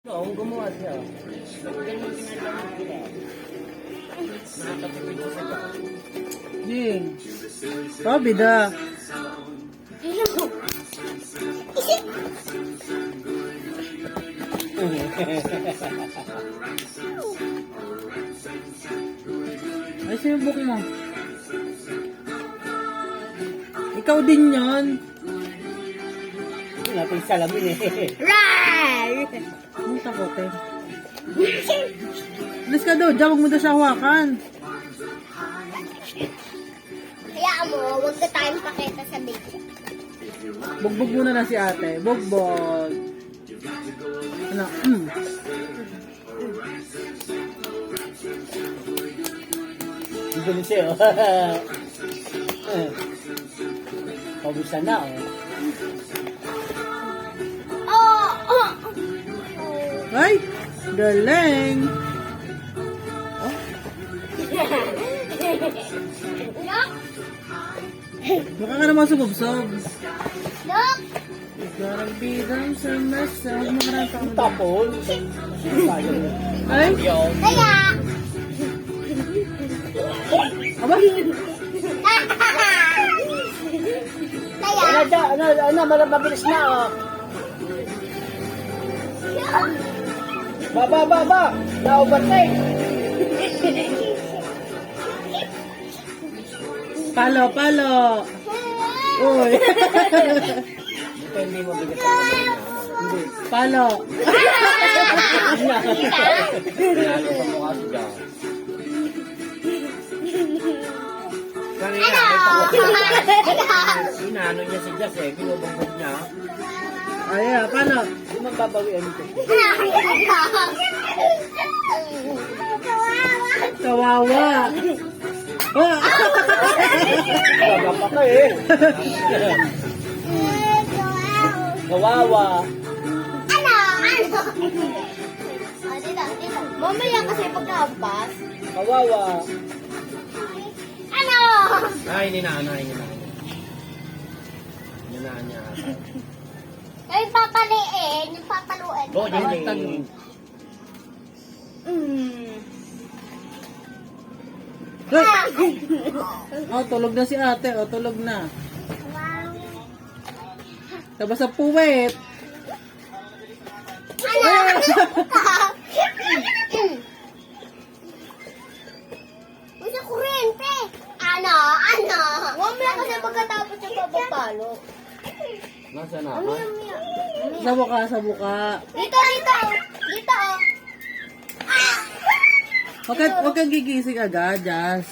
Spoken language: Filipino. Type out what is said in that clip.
Oo, gumawa siya. Ganyan ginagawa nila. Nakakatipid siya sa gas. Jing. Oh, bida. Ay, sinubok mo. Ikaw din yon. Hindi natin salamin eh. Ang takot eh. Alis ka daw, dyan, huwag mo daw siya hawakan. Kaya mo, huwag ka tayong pakita sa video. Bugbog muna na si ate. Bugbog. Ano? Ganun siya. Pabusan na oh. Ay, galing. Look! Baka ka naman sumubsob. Look! Garang bidang sa mesa. Makaranta ka mo. Tapol. Ay, Yun. Kaya! aba. Kaya! Mabilis na oh. Ba. Na-overtake. Palo. Uy. Ito hindi mo bigat ang kamay niya. Hindi. Palo. Pinalo pa mukha si John. Kanina, inano niya si Jess eh. Binubugbog niya. Ay, palo. Hindi magbabawian ito. Kawawa. Ah. Baga pa ka eh. Kawawa. Ano? Dito. Mamaya kasi pagkahampas. Kawawa. Ano? Ay, ninano. Ninaan niya. Yung papaliin, yung papaluin. Oo, din. Ay. Oh, tulog na si ate. Oh, tulog na. Tapos sa puwet. Usa kurente. Ano? Huwag mo lang kasi pagkatapos yung papapalo. Nasaan na? Sa buka. Dito. Huwag kang gigising agad, Jas.